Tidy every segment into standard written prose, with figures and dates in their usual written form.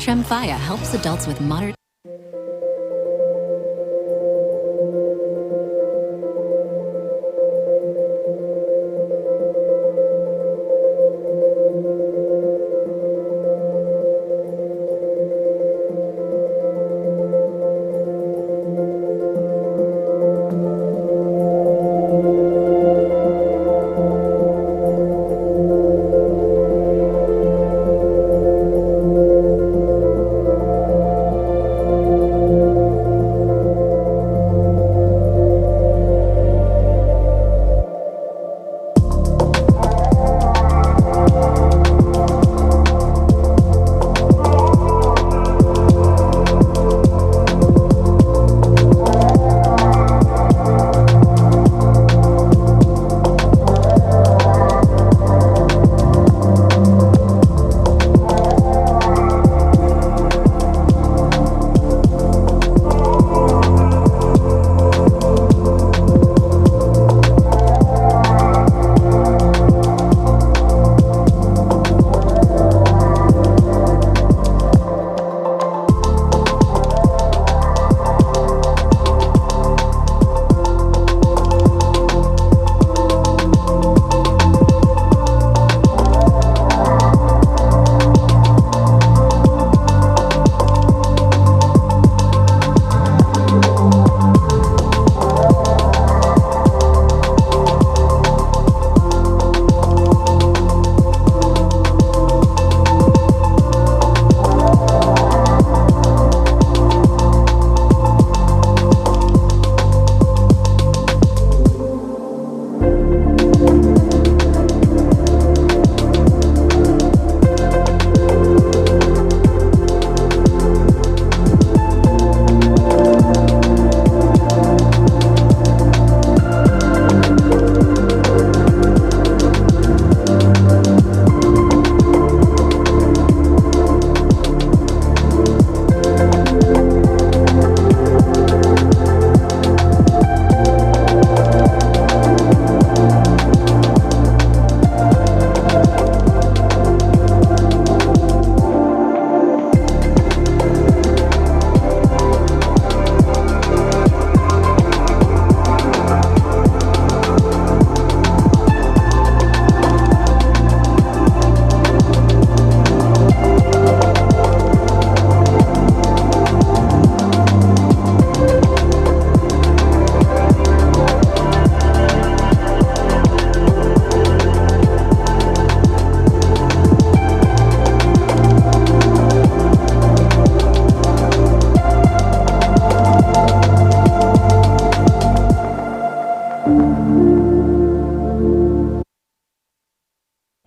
Tremfya helps adults with moderate.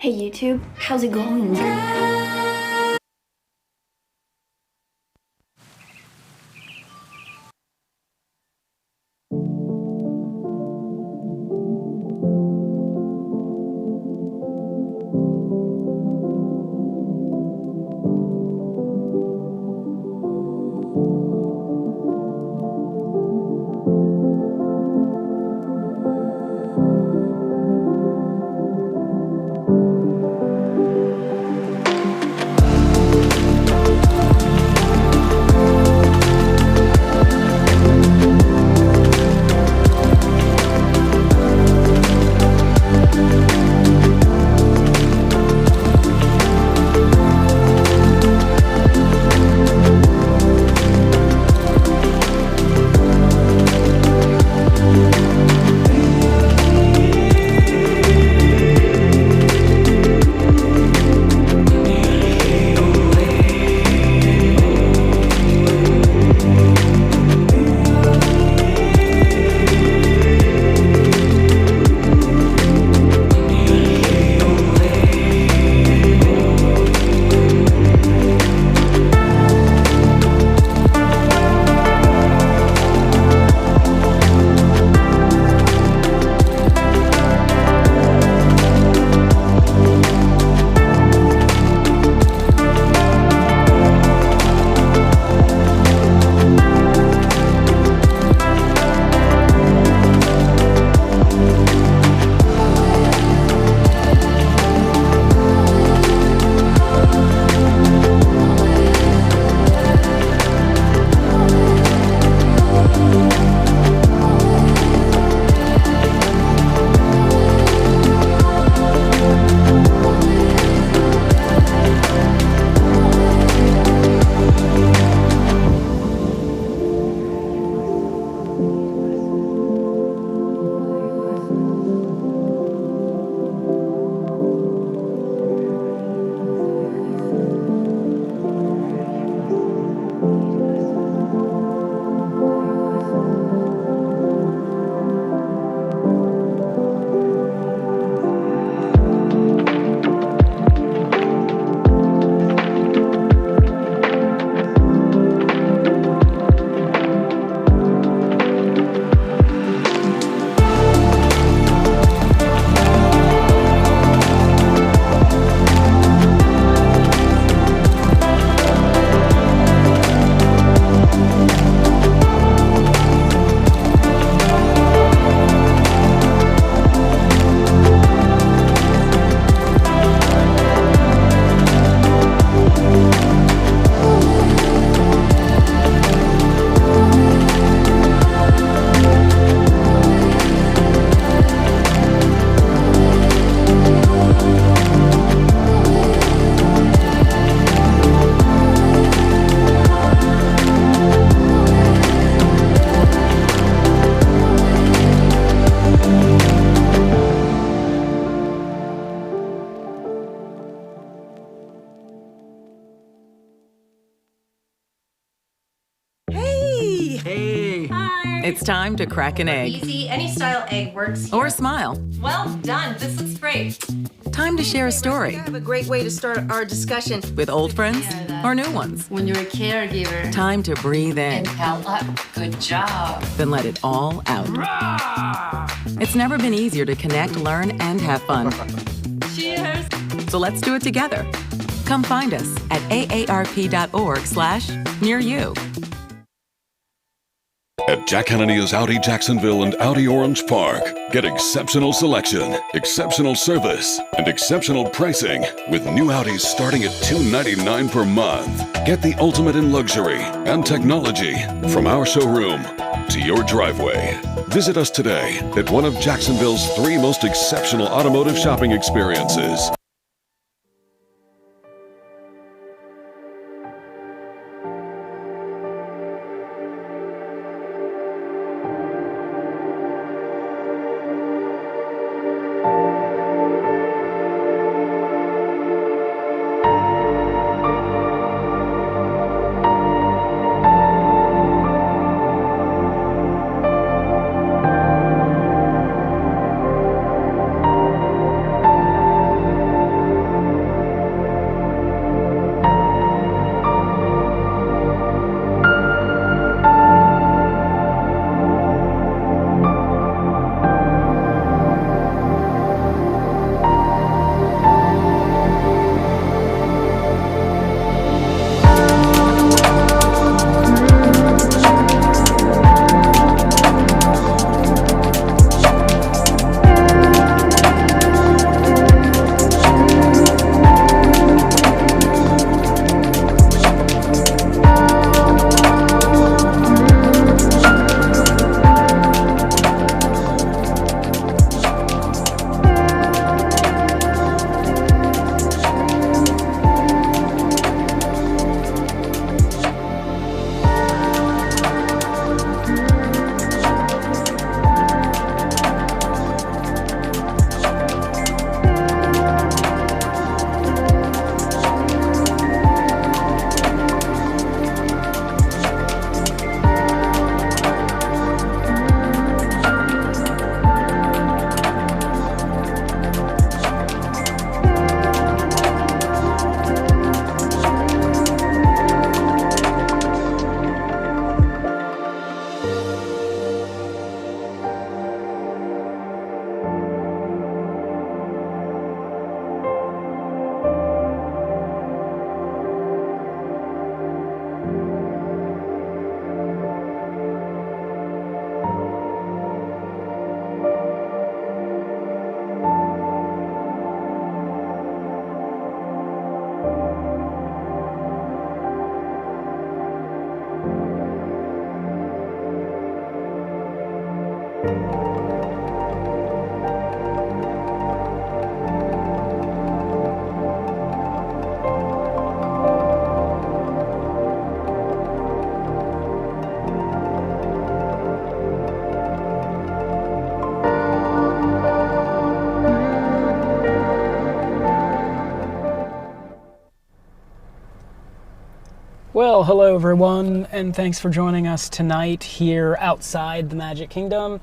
Hey YouTube, how's it going? It's time to crack an egg. Easy, any style egg works here. Or smile. Well done, this looks great. Time to share a story I have a great way to start our discussion. with old friends or new ones. When you're a caregiver. Time to breathe in, Good job. then let it all out. It's never been easier to connect, learn, and have fun. Cheers. So let's do it together. Come find us at aarp.org/near you. At Jack Hanania's Audi Jacksonville and Audi Orange Park, get exceptional selection, exceptional service, and exceptional pricing with new Audis starting at $299 per month. Get the ultimate in luxury and technology from our showroom to your driveway. Visit us today at one of Jacksonville's 3 most exceptional automotive shopping experiences. Well, hello everyone, and thanks for joining us tonight here outside the Magic Kingdom.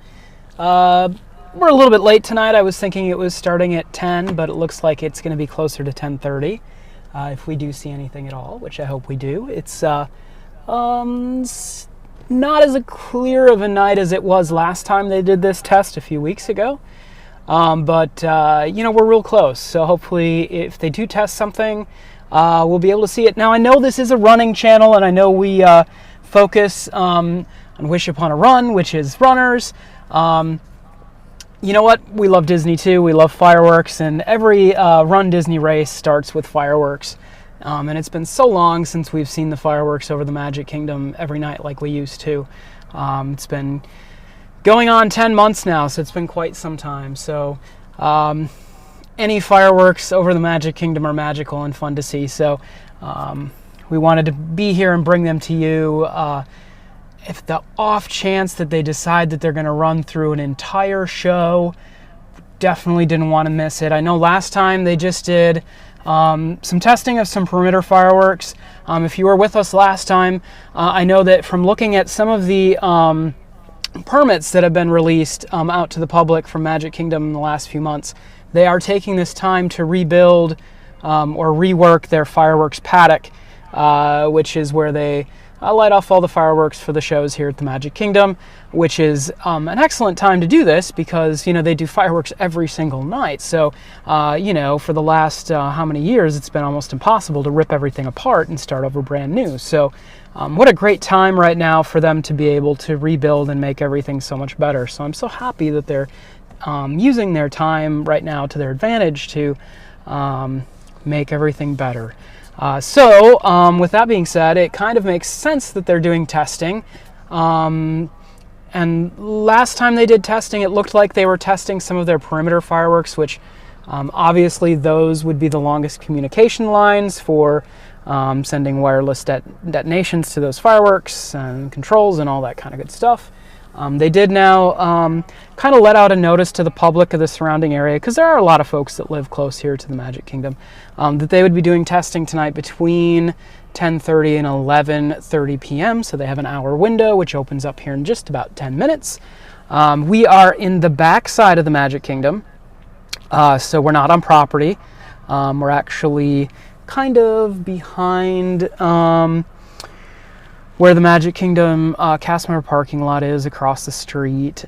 We're a little bit late tonight. I was thinking it was starting at 10, but it looks like it's going to be closer to 10:30, if we do see anything at all, which I hope we do. It's not as clear of a night as it was last time they did this test a few weeks ago. But we're real close, so hopefully if they do test something, we'll be able to see it. Now, I know this is a running channel, and I know we focus on Wish Upon a Run, which is runners. You know what? We love Disney too. We love fireworks, and every Run Disney race starts with fireworks. And it's been so long since we've seen the fireworks over the Magic Kingdom every night like we used to. It's been going on 10 months now, so it's been quite some time. So any fireworks over the Magic Kingdom are magical and fun to see. So we wanted to be here and bring them to you. If the off chance that they decide that they're going to run through an entire show, definitely didn't want to miss it. I know last time they just did some testing of some perimeter fireworks. If you were with us last time, I know that from looking at some of the permits that have been released out to the public from Magic Kingdom in the last few months, they are taking this time to rebuild or rework their fireworks paddock, which is where they light off all the fireworks for the shows here at the Magic Kingdom, which is an excellent time to do this because, you know, they do fireworks every single night. So, you know, for the last how many years, it's been almost impossible to rip everything apart and start over brand new. So what a great time right now for them to be able to rebuild and make everything so much better. So I'm so happy that they're using their time right now to their advantage to make everything better. So with that being said, it kind of makes sense that they're doing testing. And last time they did testing, it looked like they were testing some of their perimeter fireworks, which obviously those would be the longest communication lines for sending wireless detonations to those fireworks and controls and all that kind of good stuff. They did now kind of let out a notice to the public of the surrounding area, because there are a lot of folks that live close here to the Magic Kingdom, that they would be doing testing tonight between 10:30 and 11:30 p.m. So they have an hour window, which opens up here in just about 10 minutes. We are in the back side of the Magic Kingdom, so we're not on property. We're actually kind of behind where the Magic Kingdom cast member parking lot is, across the street.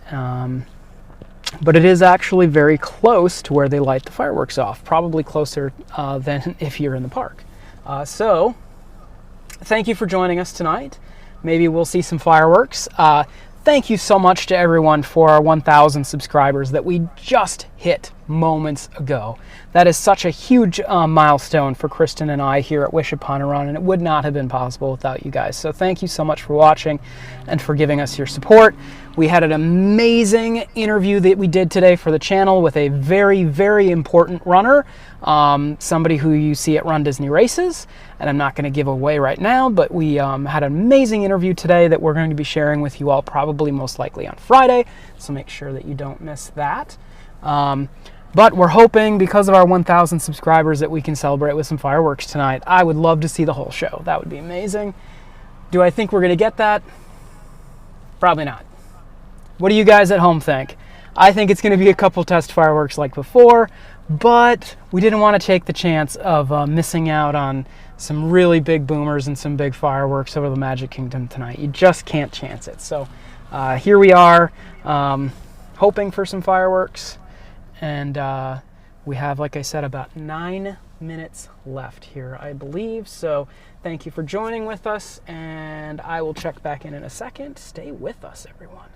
But it is actually very close to where they light the fireworks off, probably closer than if you're in the park. So thank you for joining us tonight. Maybe we'll see some fireworks. Thank you so much to everyone for our 1,000 subscribers that we just hit moments ago. That is such a huge milestone for Kristen and I here at Wish Upon a Run, and it would not have been possible without you guys. So thank you so much for watching and for giving us your support. We had an amazing interview that we did today for the channel with a very, very important runner, somebody who you see at Run Disney Races, and I'm not going to give away right now, but we had an amazing interview today that we're going to be sharing with you all probably most likely on Friday, so make sure that you don't miss that. But we're hoping, because of our 1,000 subscribers, that we can celebrate with some fireworks tonight. I would love to see the whole show. That would be amazing. Do I think we're going to get that? Probably not. What do you guys at home think? I think it's going to be a couple test fireworks like before, but we didn't want to take the chance of missing out on some really big boomers and some big fireworks over the Magic Kingdom tonight. You just can't chance it. So here we are, hoping for some fireworks. And we have, like I said, about 9 minutes left here, I believe. So thank you for joining with us, and I will check back in a second. Stay with us, everyone.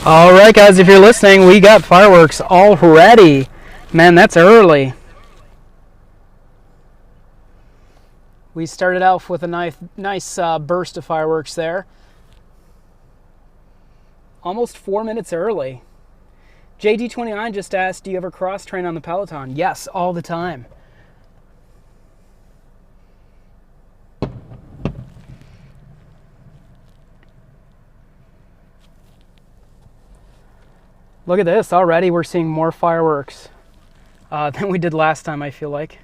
All right, guys, if you're listening, we got fireworks already. Man, that's early. We started off with a nice burst of fireworks there. Almost 4 minutes early. JD29 just asked, do you ever cross-train on the Peloton? Yes, all the time. Look at this, already we're seeing more fireworks than we did last time, I feel like.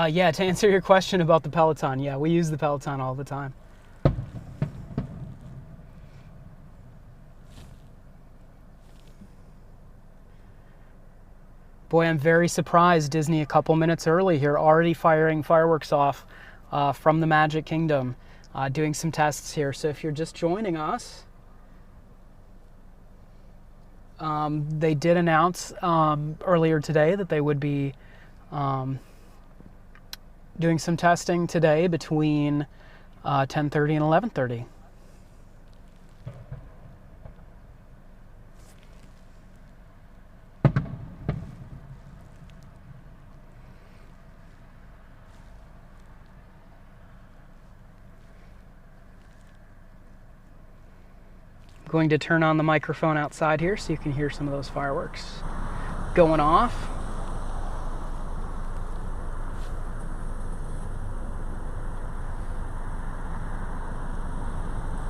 Yeah, to answer your question about the Peloton, yeah, we use the Peloton all the time. Boy, I'm very surprised Disney a couple minutes early here, already firing fireworks off from the Magic Kingdom, doing some tests here. So if you're just joining us, they did announce earlier today that they would be doing some testing today between 10:30 and 11:30. I'm going to turn on the microphone outside here so you can hear some of those fireworks going off.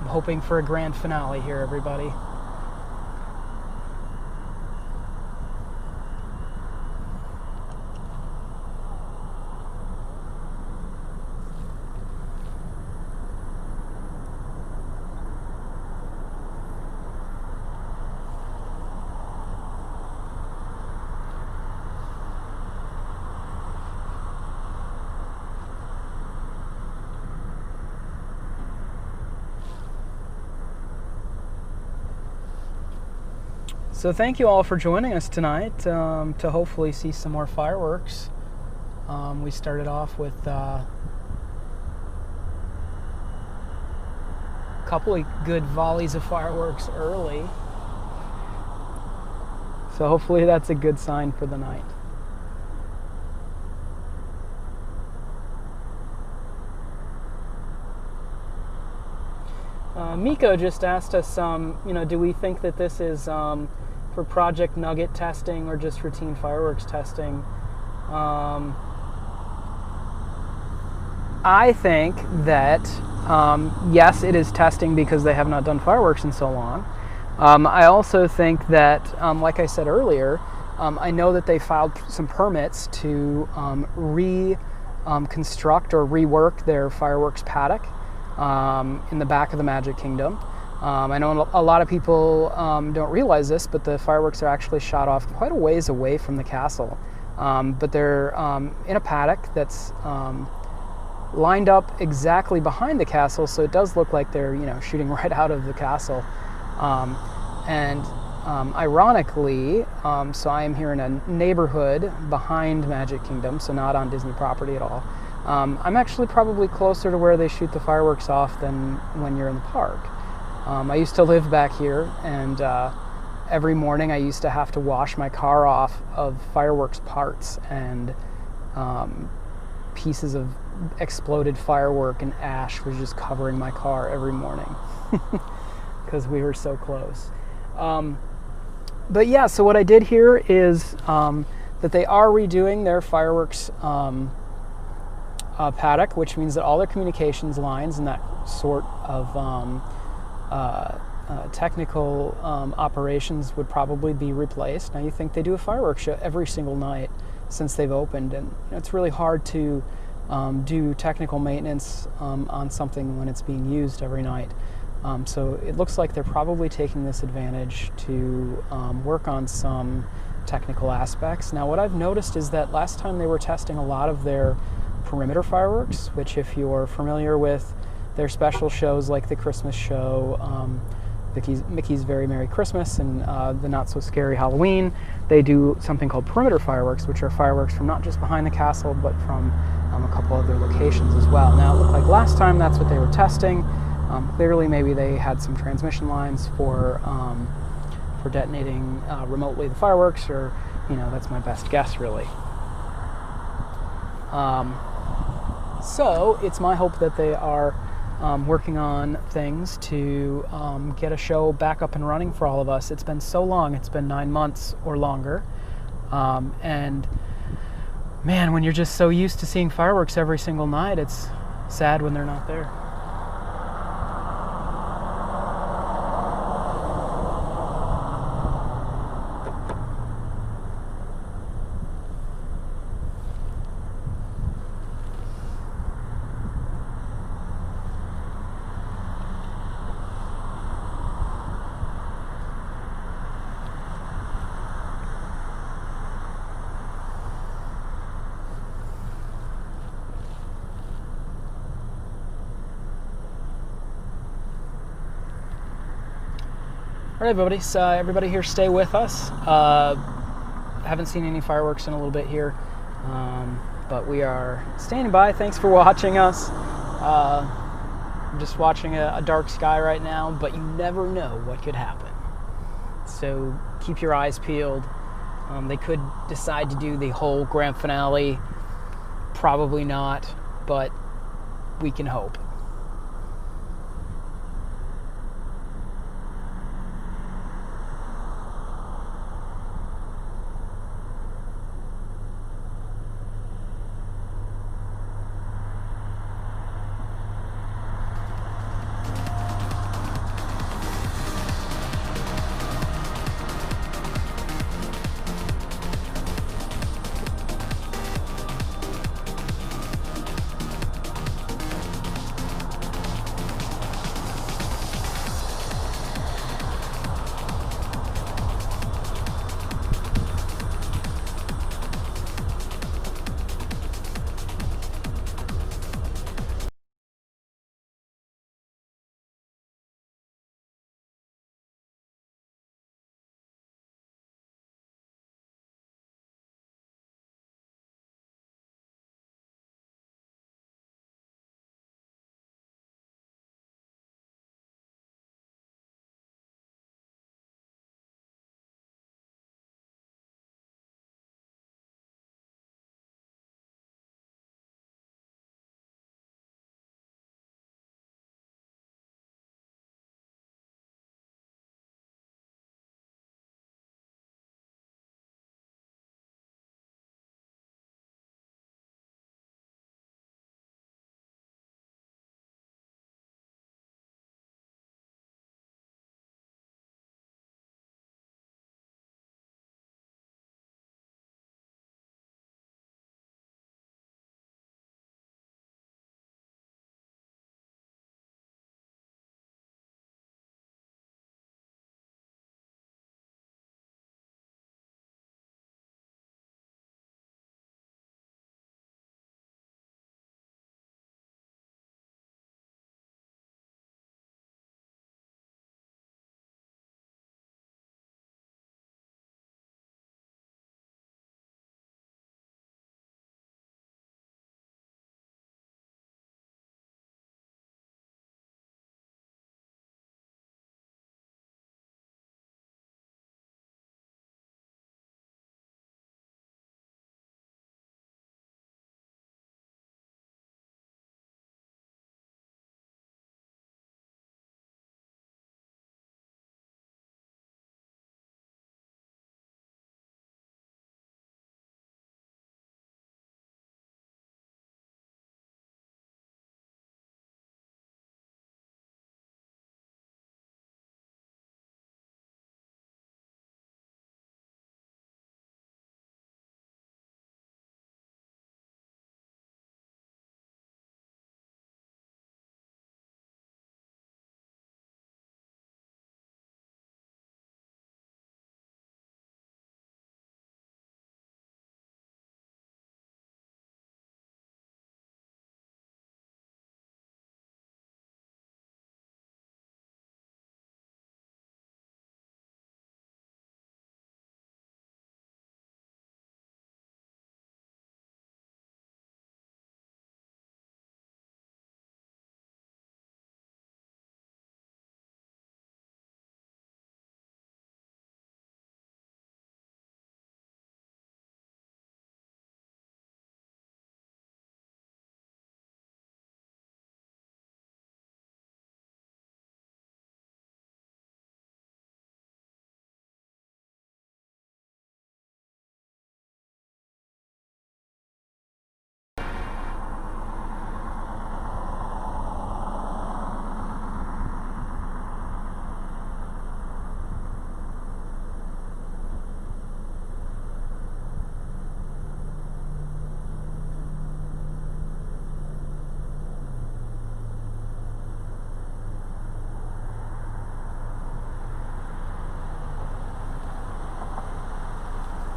Hoping for a grand finale here, everybody. So thank you all for joining us tonight to hopefully see some more fireworks. We started off with a couple of good volleys of fireworks early. So hopefully that's a good sign for the night. Miko just asked us, do we think that this is for Project Nugget testing or just routine fireworks testing? I think that, yes, it is testing because they have not done fireworks in so long. I also think that, like I said earlier, I know that they filed some permits to reconstruct or rework their fireworks paddock in the back of the Magic Kingdom. I know a lot of people don't realize this, but the fireworks are actually shot off quite a ways away from the castle. But they're in a paddock that's lined up exactly behind the castle, so it does look like they're shooting right out of the castle. Ironically, so I am here in a neighborhood behind Magic Kingdom, so not on Disney property at all. I'm actually probably closer to where they shoot the fireworks off than when you're in the park. I used to live back here, and every morning I used to have to wash my car off of fireworks parts and pieces of exploded firework, and ash was just covering my car every morning because we were so close. But yeah, so what I did here is that they are redoing their fireworks paddock, which means that all their communications lines and that sort of technical operations would probably be replaced. Now, you think they do a fireworks show every single night since they've opened, and it's really hard to do technical maintenance on something when it's being used every night. So it looks like they're probably taking this advantage to work on some technical aspects. Now, what I've noticed is that last time they were testing a lot of their perimeter fireworks, which, if you're familiar with their special shows like the Christmas show, Mickey's Very Merry Christmas and the Not So Scary Halloween, they do something called perimeter fireworks, which are fireworks from not just behind the castle, but from a couple other locations as well. Now, it looked like last time that's what they were testing. Clearly, maybe they had some transmission lines for detonating remotely the fireworks, or that's my best guess, really. So it's my hope that they are working on things to get a show back up and running for all of us. It's been so long. It's been 9 months or longer. And man, when you're just so used to seeing fireworks every single night, it's sad when they're not there. All right, everybody. So everybody here, stay with us. Haven't seen any fireworks in a little bit here, but we are standing by. Thanks for watching us. I'm just watching a dark sky right now, but you never know what could happen. So keep your eyes peeled. They could decide to do the whole grand finale. Probably not, but we can hope.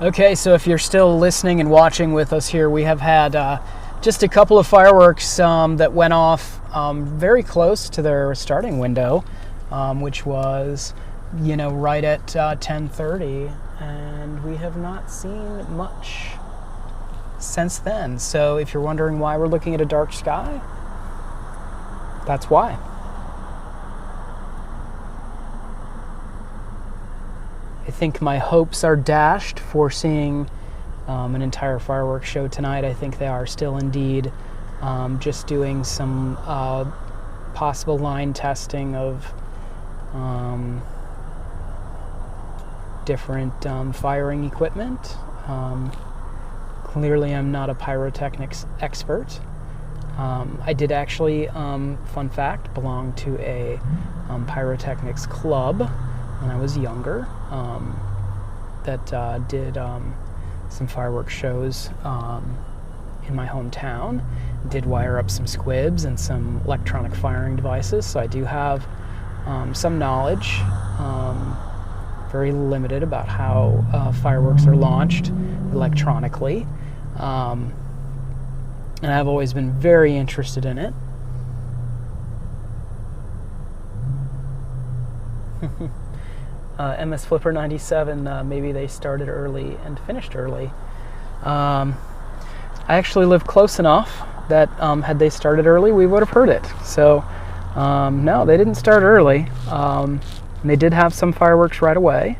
Okay, so if you're still listening and watching with us here, we have had just a couple of fireworks that went off very close to their starting window, which was, right at 10:30, and we have not seen much since then. So if you're wondering why we're looking at a dark sky, that's why. I think my hopes are dashed for seeing an entire fireworks show tonight. I think they are still indeed just doing some possible line testing of different firing equipment. Clearly I'm not a pyrotechnics expert. I did actually, fun fact, belong to a pyrotechnics club when I was younger, that did some fireworks shows in my hometown. Did wire up some squibs and some electronic firing devices, so I do have some knowledge, very limited, about how fireworks are launched electronically, and I've always been very interested in it. MS Flipper 97, maybe they started early and finished early. I actually live close enough that had they started early, we would have heard it. So no, they didn't start early. And they did have some fireworks right away.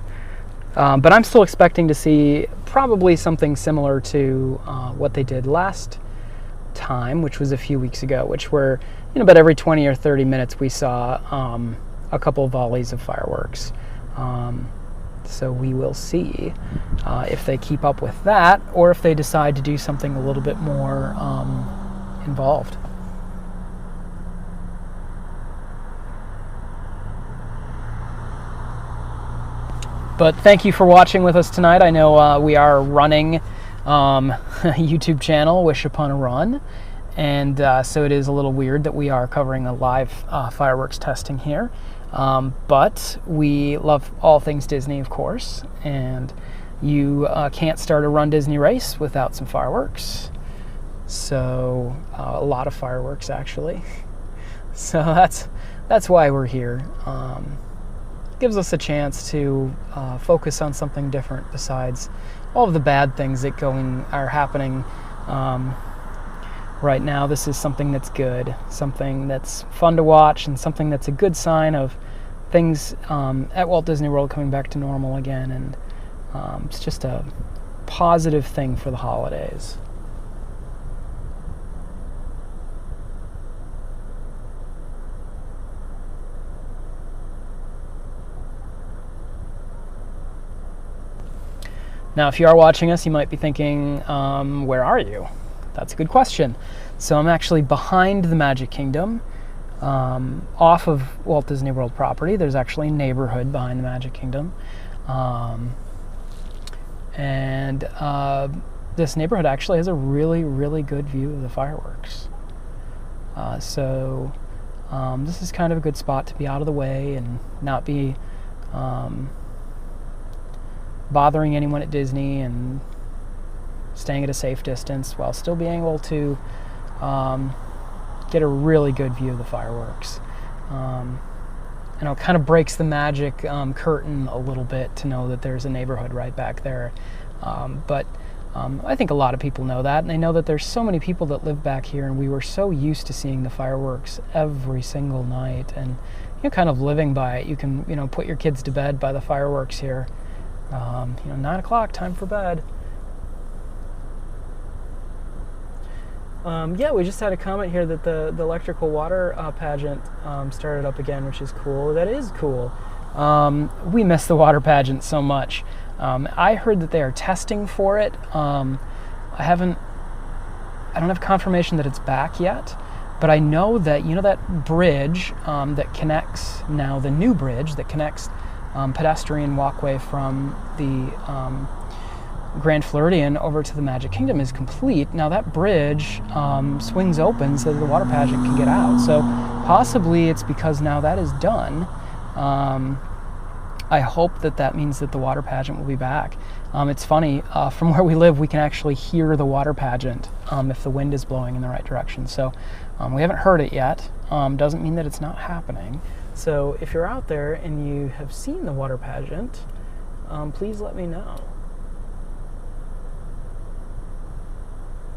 But I'm still expecting to see probably something similar to what they did last time, which was a few weeks ago, which were, about every 20 or 30 minutes we saw a couple volleys of fireworks. So we will see if they keep up with that, or if they decide to do something a little bit more involved. But thank you for watching with us tonight. I know we are running a YouTube channel, Wish Upon a Run, and so it is a little weird that we are covering a live fireworks testing here. But we love all things Disney, of course, and you can't start a Run Disney race without some fireworks. So a lot of fireworks, actually. So that's why we're here. Gives us a chance to focus on something different besides all of the bad things that are happening right now. This is something that's good, something that's fun to watch, and something that's a good sign of things at Walt Disney World coming back to normal again, and it's just a positive thing for the holidays. Now, if you are watching us, you might be thinking, where are you? That's a good question. So I'm actually behind the Magic Kingdom, off of Walt Disney World property. There's actually a neighborhood behind the Magic Kingdom. And this neighborhood actually has a really, really good view of the fireworks. So this is kind of a good spot to be out of the way and not be bothering anyone at Disney, and staying at a safe distance while still being able to get a really good view of the fireworks. And it kind of breaks the magic curtain a little bit to know that there's a neighborhood right back there. But I think a lot of people know that, and they know that there's so many people that live back here, and we were so used to seeing the fireworks every single night, and kind of living by it. You can put your kids to bed by the fireworks here. 9 o'clock, time for bed. Yeah, we just had a comment here that the electrical water pageant started up again, which is cool. That is cool. We miss the water pageant so much. I heard that they are testing for it. I don't have confirmation that it's back yet, but I know that that bridge that connects now, the new bridge that connects pedestrian walkway from the Grand Floridian over to the Magic Kingdom is complete. Now that bridge swings open so that the water pageant can get out. So possibly it's because now that is done. I hope that means that the water pageant will be back. It's funny, from where we live, we can actually hear the water pageant if the wind is blowing in the right direction. So we haven't heard it yet. Doesn't mean that it's not happening. So if you're out there and you have seen the water pageant, please let me know.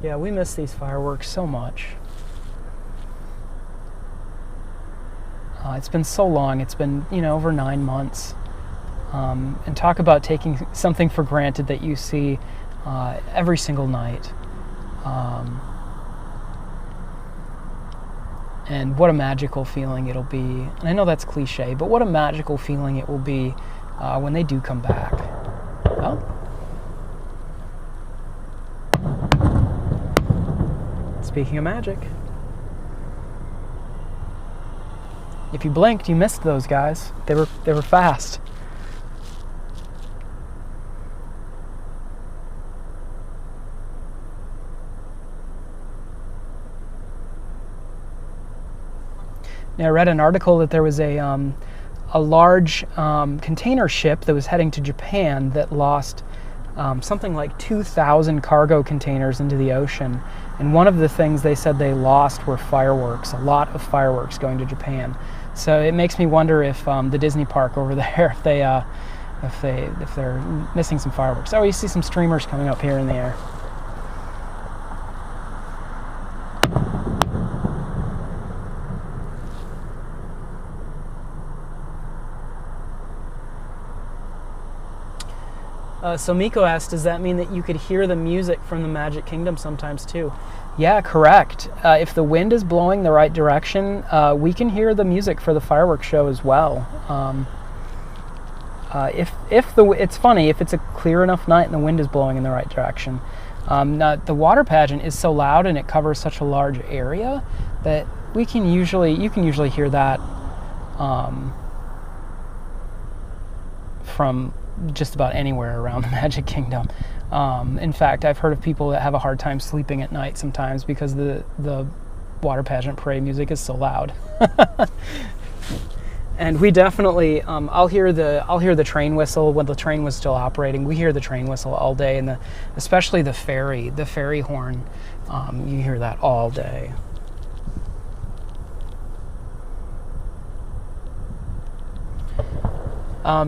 Yeah, we miss these fireworks so much. It's been so long. It's been, over 9 months. And talk about taking something for granted that you see every single night. And what a magical feeling it'll be. And I know that's cliche, but what a magical feeling it will be when they do come back. Well, speaking of magic, if you blinked, you missed those guys. They were fast. Now, I read an article that there was a large container ship that was heading to Japan that lost something like 2,000 cargo containers into the ocean. And one of the things they said they lost were fireworks, a lot of fireworks going to Japan. So it makes me wonder if the Disney park over there, if they're missing some fireworks. Oh, you see some streamers coming up here in the air. So Miko asked, does that mean that you could hear the music from the Magic Kingdom sometimes too? Yeah, correct. If the wind is blowing the right direction, we can hear the music for the fireworks show as well. It's funny, if it's a clear enough night and the wind is blowing in the right direction. The water pageant is so loud and it covers such a large area that you can usually hear that from just about anywhere around the Magic Kingdom. In fact, I've heard of people that have a hard time sleeping at night sometimes because the water pageant parade music is so loud. And we definitely, I'll hear the train whistle when the train was still operating. We hear the train whistle all day, and especially the ferry horn. You hear that all day.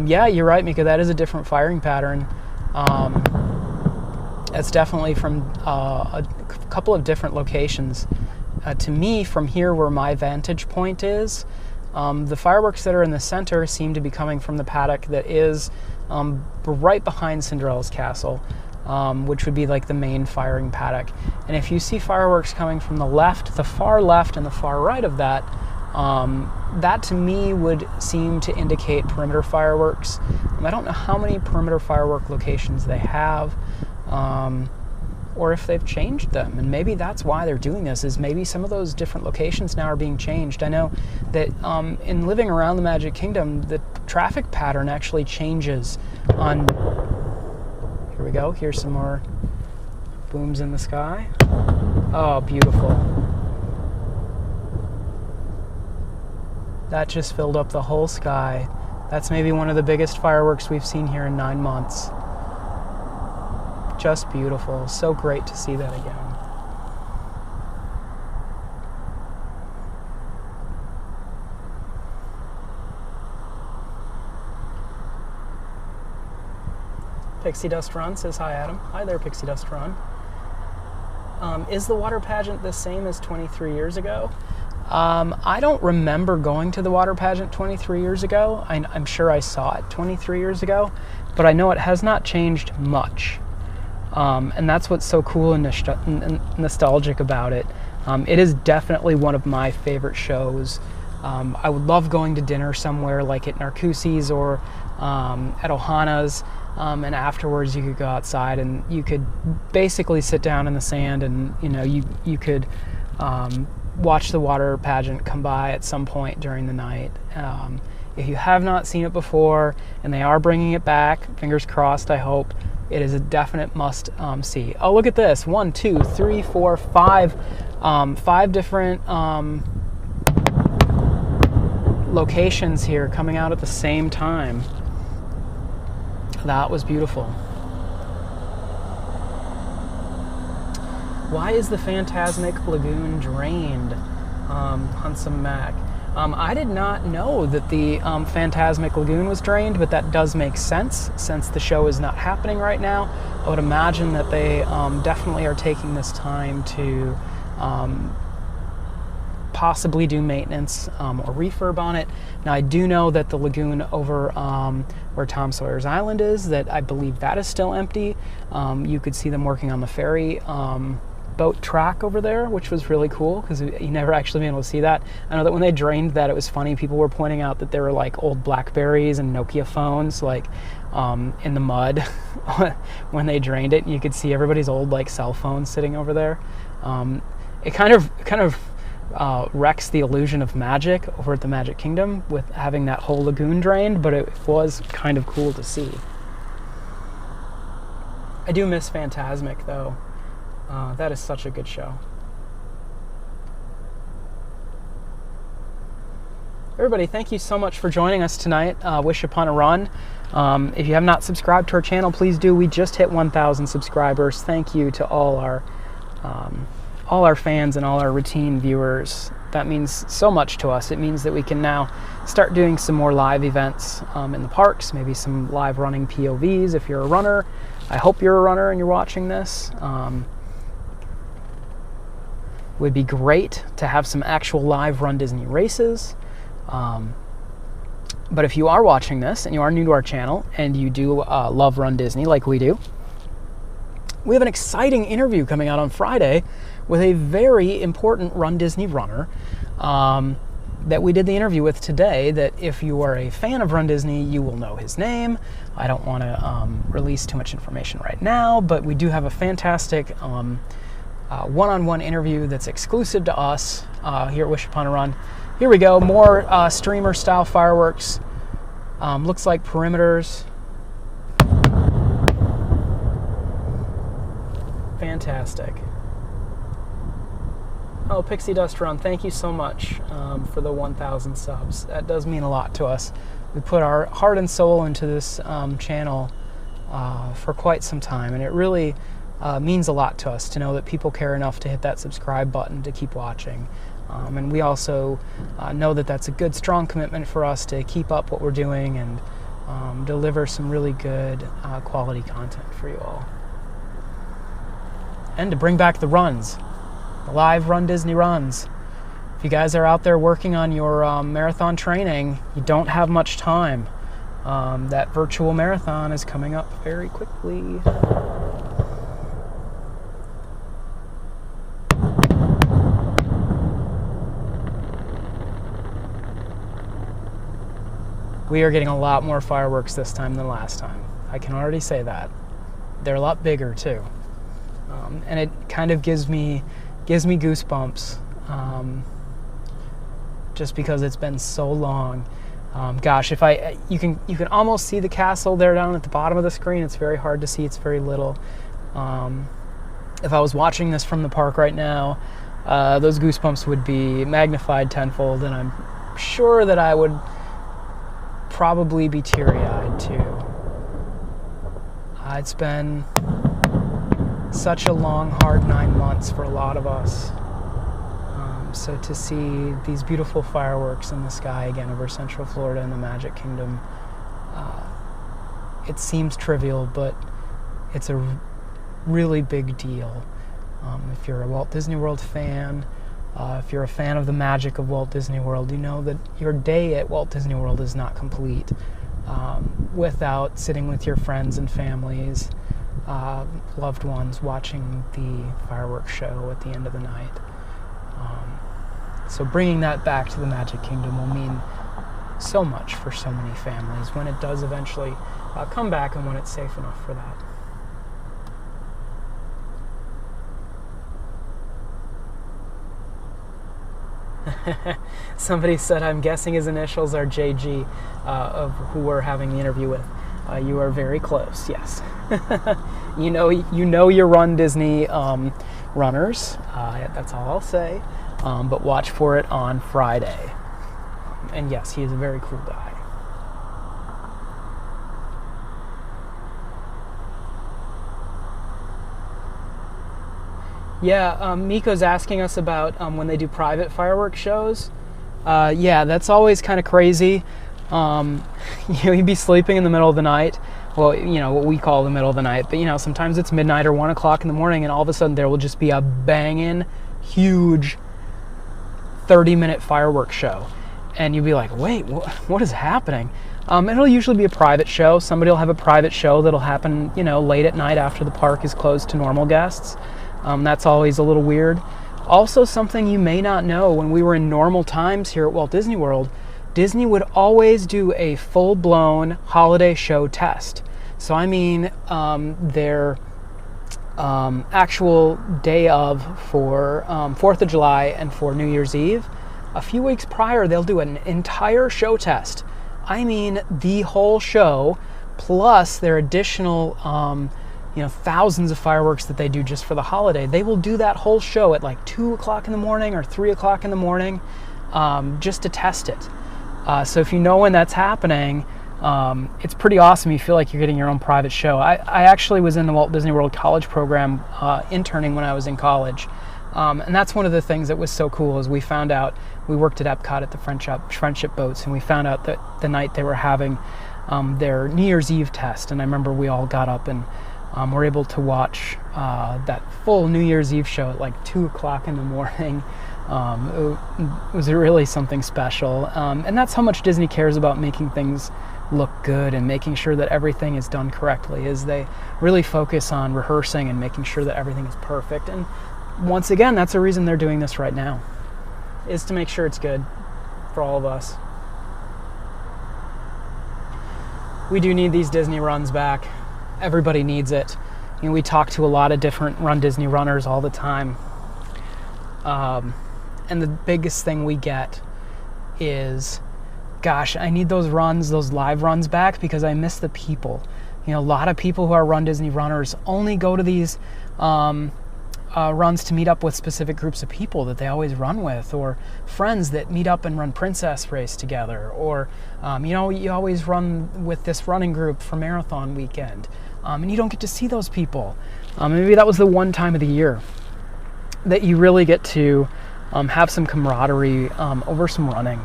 Yeah, you're right, Mika. That is a different firing pattern. It's definitely from a couple of different locations. To me, from here where my vantage point is, the fireworks that are in the center seem to be coming from the paddock that is right behind Cinderella's castle, which would be like the main firing paddock. And if you see fireworks coming from the left, the far left, and the far right of that, that to me would seem to indicate perimeter fireworks. I don't know how many perimeter firework locations they have, or if they've changed them, and maybe that's why they're doing this, is maybe some of those different locations now are being changed. I know that in living around the Magic Kingdom, the traffic pattern actually changes on... Here we go, here's some more booms in the sky. Oh, beautiful. That just filled up the whole sky. That's maybe one of the biggest fireworks we've seen here in 9 months. Just beautiful. So great to see that again. Pixie Dust Run says hi, Adam. Hi there, Pixie Dust Run. Is the water pageant the same as 23 years ago? I don't remember going to the water pageant 23 years ago. I'm sure I saw it 23 years ago, but I know it has not changed much. And that's what's so cool and nostalgic about it. It is definitely one of my favorite shows. I would love going to dinner somewhere like at Narcoossee's or at Ohana's, and afterwards you could go outside and you could basically sit down in the sand and you could watch the water pageant come by at some point during the night. If you have not seen it before and they are bringing it back, fingers crossed, I hope, it is a definite must see. Oh, look at this. 1, 2, 3, 4, 5. 5 different locations here coming out at the same time. That was beautiful. Why is the Phantasmic Lagoon drained? Handsome Mac. I did not know that the Phantasmic Lagoon was drained, but that does make sense since the show is not happening right now. I would imagine that they definitely are taking this time to possibly do maintenance or refurb on it. Now, I do know that the lagoon over where Tom Sawyer's Island is, that I believe that is still empty. You could see them working on the ferry boat track over there, which was really cool because you never actually been able to see that. I know that when they drained that, it was funny. People were pointing out that there were like old Blackberries and Nokia phones like in the mud when they drained it. You could see everybody's old like cell phones sitting over there. It kind of wrecks the illusion of magic over at the Magic Kingdom with having that whole lagoon drained, but it was kind of cool to see. I do miss Phantasmic though. That is such a good show. Everybody, thank you so much for joining us tonight. Wish Upon a Run. If you have not subscribed to our channel, please do. We just hit 1,000 subscribers. Thank you to all our fans and all our routine viewers. That means so much to us. It means that we can now start doing some more live events in the parks, maybe some live running POVs if you're a runner. I hope you're a runner and you're watching this. Would be great to have some actual live Run Disney races. But if you are watching this and you are new to our channel and you do love Run Disney like we do, we have an exciting interview coming out on Friday with a very important Run Disney runner that we did the interview with today, that if you are a fan of Run Disney, you will know his name. I don't want to release too much information right now, but we do have a fantastic one-on-one interview that's exclusive to us here at Wish Upon a Run. Here we go, more streamer-style fireworks. Looks like perimeters. Fantastic. Oh, Pixie Dust Run, thank you so much for the 1,000 subs. That does mean a lot to us. We put our heart and soul into this channel for quite some time, and it really means a lot to us to know that people care enough to hit that subscribe button to keep watching. And we also know that that's a good, strong commitment for us to keep up what we're doing and deliver some really good quality content for you all. And to bring back the runs, the live Run Disney runs. If you guys are out there working on your marathon training, you don't have much time. That virtual marathon is coming up very quickly. We are getting a lot more fireworks this time than last time. I can already say that. They're a lot bigger too. And it kind of gives me goosebumps just because it's been so long. Gosh, you can almost see the castle there down at the bottom of the screen. It's very hard to see. It's very little. If I was watching this from the park right now, those goosebumps would be magnified tenfold, and I'm sure that I would probably be teary-eyed too. It's been such a long, hard 9 months for a lot of us. So to see these beautiful fireworks in the sky again over Central Florida and the Magic Kingdom, it seems trivial, but it's a really big deal. If you're a Walt Disney World fan, if you're a fan of the magic of Walt Disney World, you know that your day at Walt Disney World is not complete without sitting with your friends and families, loved ones, watching the fireworks show at the end of the night. So bringing that back to the Magic Kingdom will mean so much for so many families when it does eventually come back and when it's safe enough for that. Somebody said, I'm guessing his initials are JG, of who we're having the interview with. You are very close, yes. you know your Run Disney runners. That's all I'll say. But watch for it on Friday. And yes, he is a very cool guy. Yeah, Miko's asking us about when they do private fireworks shows. Yeah, that's always kind of crazy. You'd be sleeping in the middle of the night. Well, what we call the middle of the night, but sometimes it's midnight or 1 o'clock in the morning, and all of a sudden there will just be a banging, huge 30-minute fireworks show. And you'd be like, wait, what is happening? It'll usually be a private show. Somebody will have a private show that'll happen, late at night after the park is closed to normal guests. That's always a little weird. Also, something you may not know, when we were in normal times here at Walt Disney World, Disney would always do a full-blown holiday show test. So I mean their actual day of for 4th of July and for New Year's Eve. A few weeks prior, they'll do an entire show test. I mean the whole show, plus their additional thousands of fireworks that they do just for the holiday. They will do that whole show at like 2 o'clock in the morning or 3 o'clock in the morning just to test it. So if you know when that's happening, it's pretty awesome. You feel like you're getting your own private show. I actually was in the Walt Disney World College program interning when I was in college. And that's one of the things that was so cool is we found out, we worked at Epcot at the Friendship Boats, and we found out that the night they were having their New Year's Eve test. And I remember we all got up and were able to watch that full New Year's Eve show at like 2 o'clock in the morning. It was really something special. And that's how much Disney cares about making things look good and making sure that everything is done correctly, is they really focus on rehearsing and making sure that everything is perfect. And once again, that's the reason they're doing this right now, is to make sure it's good for all of us. We do need these Disney runs back. Everybody needs it. We talk to a lot of different Run Disney runners all the time. And the biggest thing we get is, gosh, I need those runs, those live runs back because I miss the people. A lot of people who are Run Disney runners only go to these runs to meet up with specific groups of people that they always run with, or friends that meet up and run Princess Race together, or you always run with this running group for marathon weekend, and you don't get to see those people. Maybe that was the one time of the year that you really get to have some camaraderie over some running.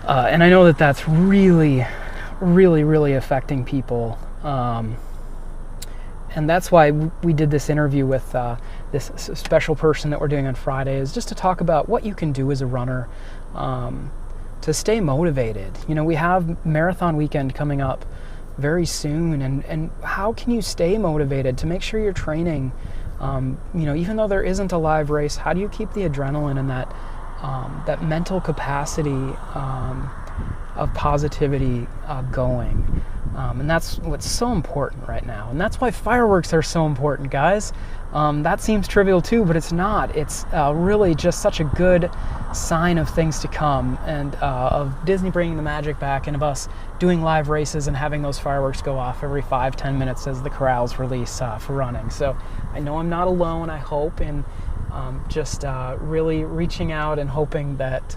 And I know that that's really, really, really affecting people. And that's why we did this interview with this special person that we're doing on Friday, is just to talk about what you can do as a runner to stay motivated. We have marathon weekend coming up very soon, and how can you stay motivated to make sure you're training? Even though there isn't a live race, how do you keep the adrenaline and that mental capacity of positivity going? And that's what's so important right now. And that's why fireworks are so important, guys. That seems trivial too, but it's not. It's really just such a good sign of things to come, and of Disney bringing the magic back, and of us doing live races and having those fireworks go off every 5-10 minutes as the corrals release for running. So I know I'm not alone, I hope, and just really reaching out and hoping that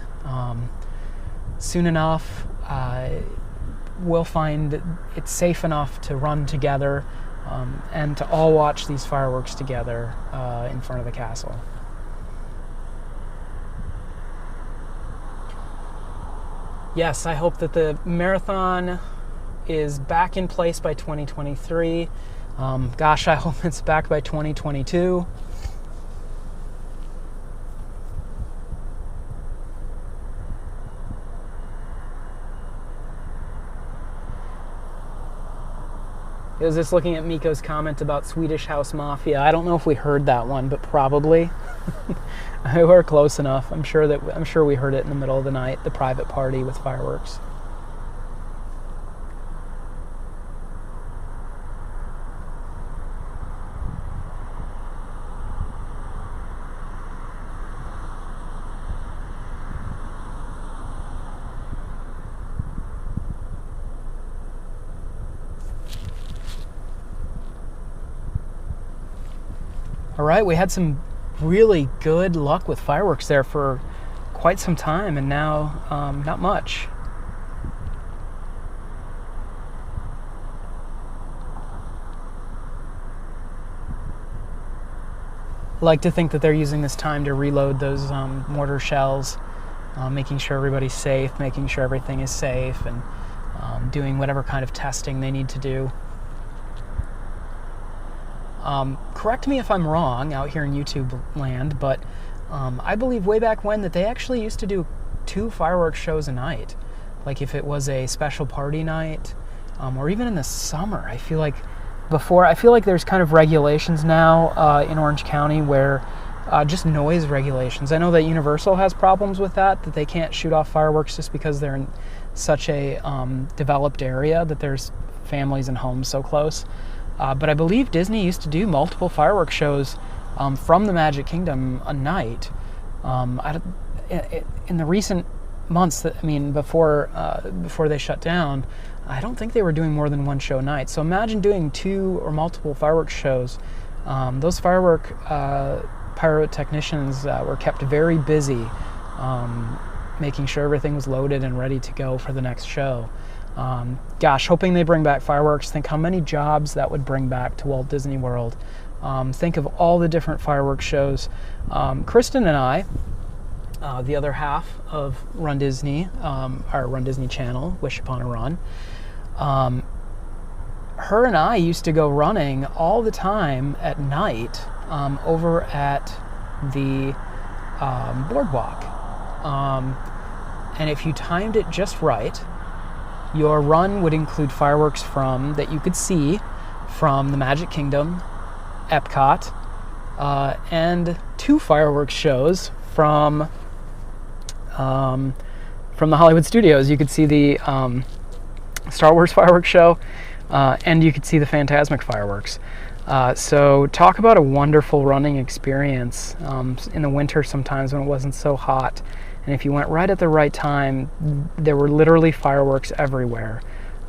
soon enough we'll find it's safe enough to run together and to all watch these fireworks together in front of the castle. Yes, I hope that the marathon is back in place by 2023. Gosh, I hope it's back by 2022. I was just looking at Miko's comment about Swedish House Mafia. I don't know if we heard that one, but probably. We're close enough. I'm sure we heard it in the middle of the night, the private party with fireworks. All right, we had some really good luck with fireworks there for quite some time, and now not much. like to think that they're using this time to reload those mortar shells, making sure everybody's safe, making sure everything is safe, and doing whatever kind of testing they need to do. Correct me if I'm wrong out here in YouTube land, but I believe way back when that they actually used to do 2 fireworks shows a night. Like if it was a special party night, or even in the summer. I feel like there's kind of regulations now in Orange County where just noise regulations. I know that Universal has problems with that they can't shoot off fireworks just because they're in such a developed area that there's families and homes so close. But I believe Disney used to do multiple fireworks shows from the Magic Kingdom a night. In the recent months, before they shut down, I don't think they were doing more than 1 show a night. So imagine doing 2 or multiple fireworks shows. Those firework pyrotechnicians were kept very busy, making sure everything was loaded and ready to go for the next show. Hoping they bring back fireworks. Think how many jobs that would bring back to Walt Disney World. Think of all the different fireworks shows. Kristen and I, the other half of Run Disney, our Run Disney channel, Wish Upon a Run, her and I used to go running all the time at night over at the boardwalk. And if you timed it just right, your run would include fireworks that you could see from the Magic Kingdom, Epcot, and 2 fireworks shows from the Hollywood Studios. You could see the Star Wars fireworks show, and you could see the Fantasmic fireworks. So talk about a wonderful running experience in the winter sometimes when it wasn't so hot. And if you went right at the right time, there were literally fireworks everywhere.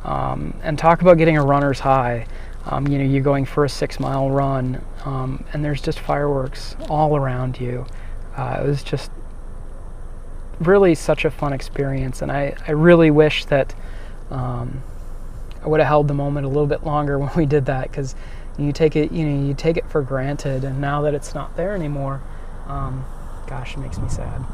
And talk about getting a runner's high. You're going for a 6-mile run, and there's just fireworks all around you. It was just really such a fun experience, and I really wish that I would have held the moment a little bit longer when we did that, because you take it for granted, and now that it's not there anymore, it makes me sad.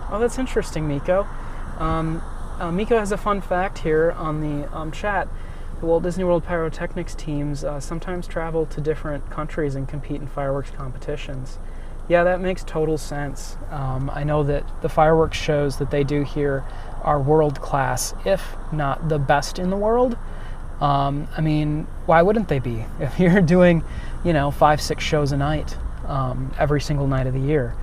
Oh, that's interesting, Miko. Miko has a fun fact here on the chat. The Walt Disney World pyrotechnics teams sometimes travel to different countries and compete in fireworks competitions. Yeah, that makes total sense. I know that the fireworks shows that they do here are world class, if not the best in the world. Why wouldn't they be? If you're doing, 5-6 shows a night, every single night of the year,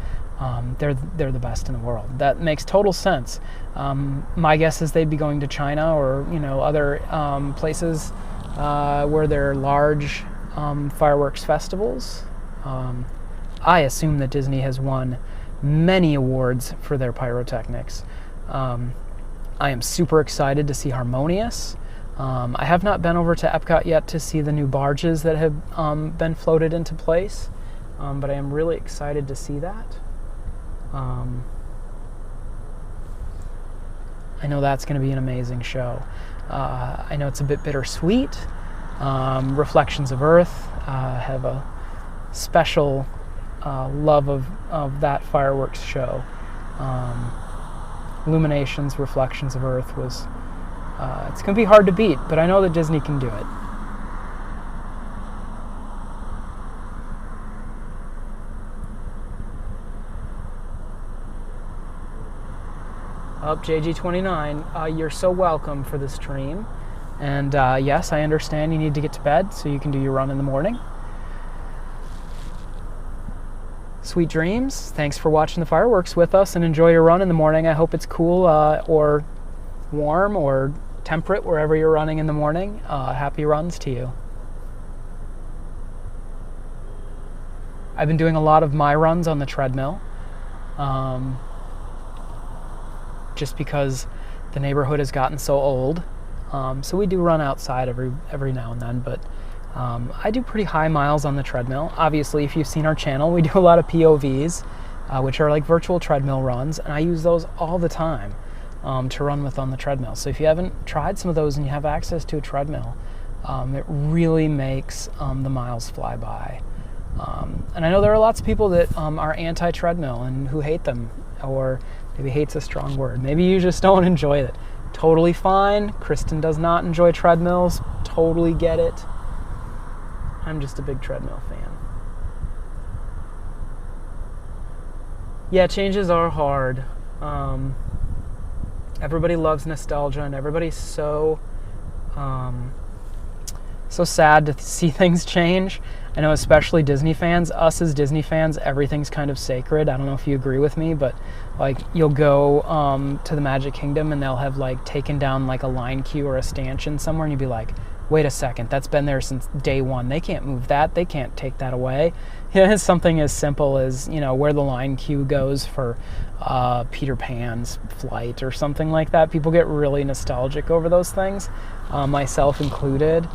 they're the best in the world. That makes total sense. My guess is they'd be going to China or other places where there are large fireworks festivals. I assume that Disney has won many awards for their pyrotechnics. I am super excited to see Harmonious. I have not been over to Epcot yet to see the new barges that have been floated into place, but I am really excited to see that. I know that's going to be an amazing show. I know it's a bit bittersweet. Reflections of Earth have a special love of that fireworks show. Illuminations, Reflections of Earth was... it's going to be hard to beat, but I know that Disney can do it. Up, JG29, you're so welcome for the stream. And yes, I understand you need to get to bed so you can do your run in the morning. Sweet dreams. Thanks for watching the fireworks with us, and enjoy your run in the morning. I hope it's cool or warm or temperate wherever you're running in the morning. Happy runs to you. I've been doing a lot of my runs on the treadmill. Just because the neighborhood has gotten so old. So we do run outside every now and then, but I do pretty high miles on the treadmill. Obviously, if you've seen our channel, we do a lot of POVs, which are like virtual treadmill runs, and I use those all the time. to run with on the treadmill. So if you haven't tried some of those and you have access to a treadmill, it really makes the miles fly by. And I know there are lots of people that are anti-treadmill and who hate them, or maybe hate's a strong word. Maybe you just don't enjoy it. Totally fine. Kristen does not enjoy treadmills. Totally get it. I'm just a big treadmill fan. Yeah, changes are hard. Everybody loves nostalgia, and everybody's so sad to see things change. I know, especially Disney fans. Us as Disney fans, everything's kind of sacred. I don't know if you agree with me, but like you'll go to the Magic Kingdom and they'll have like taken down like a line queue or a stanchion somewhere, and you'd be like, wait a second, that's been there since day one. They can't move that. They can't take that away. Yeah, it's something as simple as, you know, where the line queue goes for Peter Pan's flight or something like that. People get really nostalgic over those things, myself included.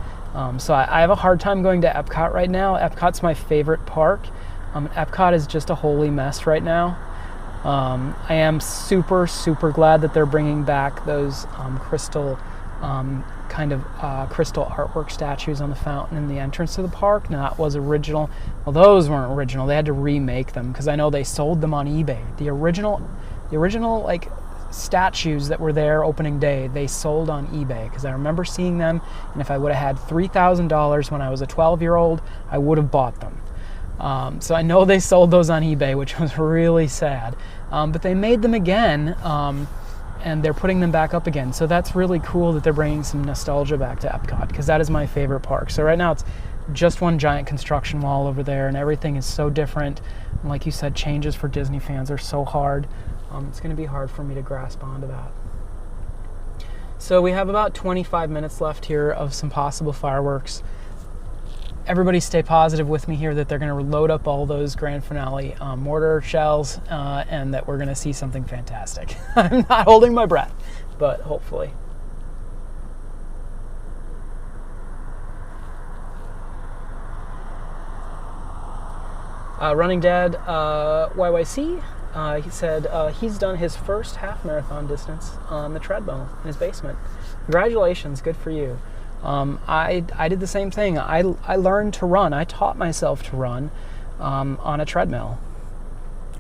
So I have a hard time going to Epcot right now. Epcot's my favorite park. Epcot is just a holy mess right now. I am super, super glad that they're bringing back those crystal crystal artwork statues on the fountain in the entrance to the park. Now, that was original. Well, those weren't original. They had to remake them because I know they sold them on eBay. The original like statues that were there opening day, they sold on eBay because I remember seeing them, and if I would have had $3,000 when I was a 12-year-old, I would have bought them. So I know they sold those on eBay, which was really sad. But they made them again, and they're putting them back up again. So that's really cool that they're bringing some nostalgia back to Epcot, because that is my favorite park. So right now it's just one giant construction wall over there, and everything is so different. And like you said, changes for Disney fans are so hard. It's going to be hard for me to grasp onto that. So we have about 25 minutes left here of some possible fireworks. Everybody stay positive with me here that they're going to load up all those grand finale mortar shells and that we're going to see something fantastic. I'm not holding my breath, but hopefully. Running Dad YYC, he said he's done his first half marathon distance on the treadmill in his basement. Congratulations, good for you. I did the same thing. I learned to run. I taught myself to run on a treadmill.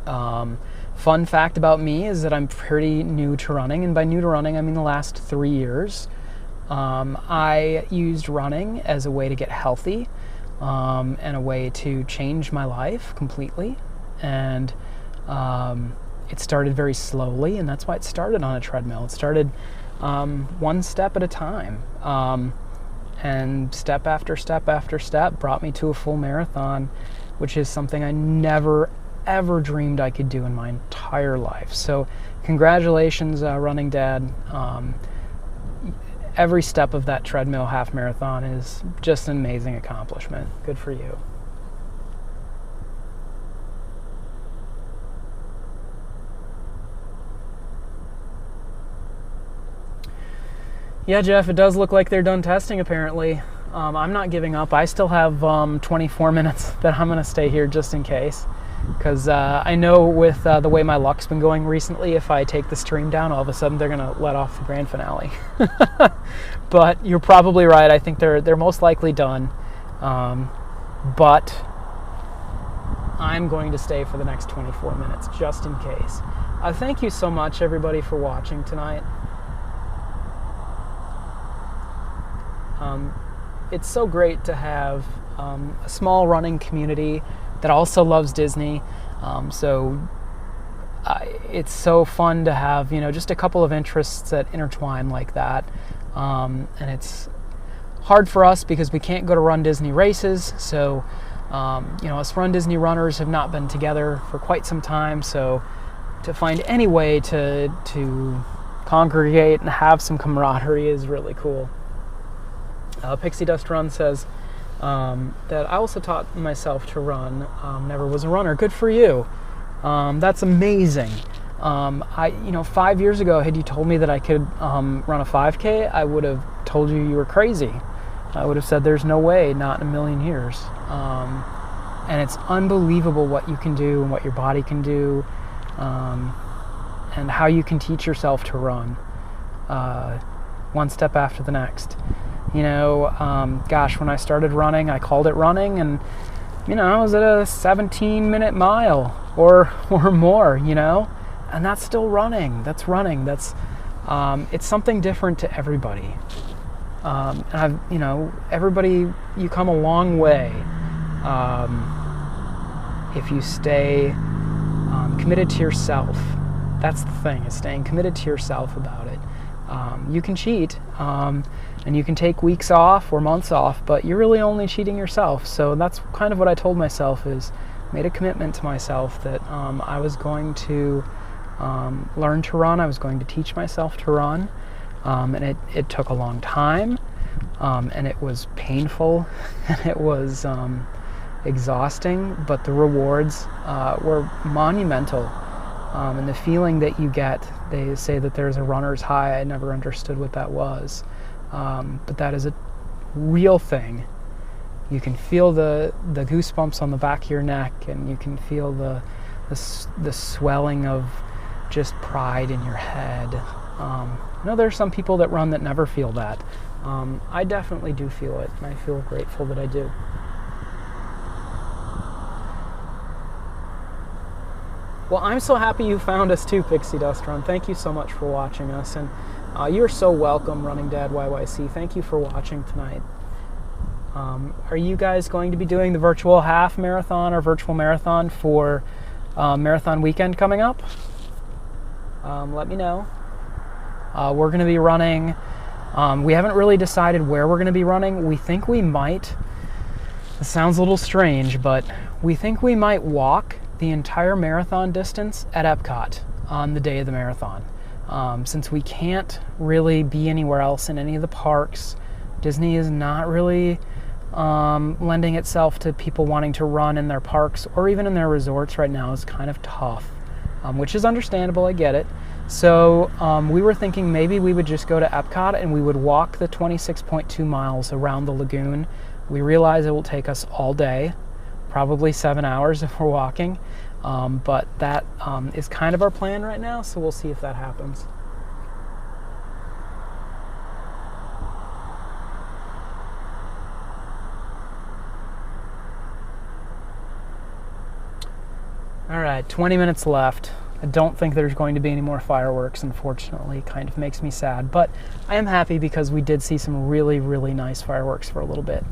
Fun fact about me is that I'm pretty new to running, and by new to running, I mean the last 3 years. I used running as a way to get healthy and a way to change my life completely. And it started very slowly, and that's why it started on a treadmill. It started one step at a time. And step after step after step brought me to a full marathon, which is something I never, ever dreamed I could do in my entire life. So congratulations, Running Dad. Every step of that treadmill half marathon is just an amazing accomplishment. Good for you. Yeah, Jeff, it does look like they're done testing, apparently. I'm not giving up. I still have 24 minutes that I'm going to stay here just in case. Because I know with the way my luck's been going recently, if I take the stream down, all of a sudden they're going to let off the grand finale. But you're probably right. I think they're most likely done. But I'm going to stay for the next 24 minutes, just in case. Thank you so much, everybody, for watching tonight. It's so great to have a small running community that also loves Disney. It's so fun to have, just a couple of interests that intertwine like that. And it's hard for us because we can't go to Run Disney races. So, us Run Disney runners have not been together for quite some time. So to find any way to congregate and have some camaraderie is really cool. Pixie Dust Run says that I also taught myself to run. Never was a runner. Good for you. That's amazing. 5 years ago, had you told me that I could run a 5K, I would have told you were crazy. I would have said there's no way, not in a million years. And it's unbelievable what you can do and what your body can do. and how you can teach yourself to run one step after the next. You know, gosh, when I started running, I called it running, and you know, I was at a 17-minute mile or more, you know, and that's still running. That's running. That's it's something different to everybody. And I've, you know, everybody, you come a long way if you stay committed to yourself. That's the thing, is staying committed to yourself about it. You can cheat, and you can take weeks off or months off, but you're really only cheating yourself. So that's kind of what I told myself, is made a commitment to myself that I was going to learn to run. I was going to teach myself to run, and it took a long time, and it was painful, and it was exhausting, but the rewards were monumental. And the feeling that you get, they say that there's a runner's high. I never understood what that was, but that is a real thing. You can feel the goosebumps on the back of your neck, and you can feel the swelling of just pride in your head. I know there's some people that run that never feel that. I definitely do feel it, and I feel grateful that I do. Well, I'm so happy you found us too, Pixie Dust Run. Thank you so much for watching us, and you're so welcome, Running Dad YYC. Thank you for watching tonight. Are you guys going to be doing the virtual half marathon or virtual marathon for marathon weekend coming up? Let me know. We're going to be running. We haven't really decided where we're going to be running. We think we might. It sounds a little strange, but we think we might walk the entire marathon distance at Epcot on the day of the marathon. Since we can't really be anywhere else in any of the parks, Disney is not really lending itself to people wanting to run in their parks or even in their resorts right now. Is kind of tough, which is understandable, I get it. So we were thinking maybe we would just go to Epcot and we would walk the 26.2 miles around the lagoon. We realize it will take us all day, probably 7 hours if we're walking, but that is kind of our plan right now, so we'll see if that happens. All right, 20 minutes left. I don't think there's going to be any more fireworks, unfortunately. It kind of makes me sad, but I am happy because we did see some really, really nice fireworks for a little bit.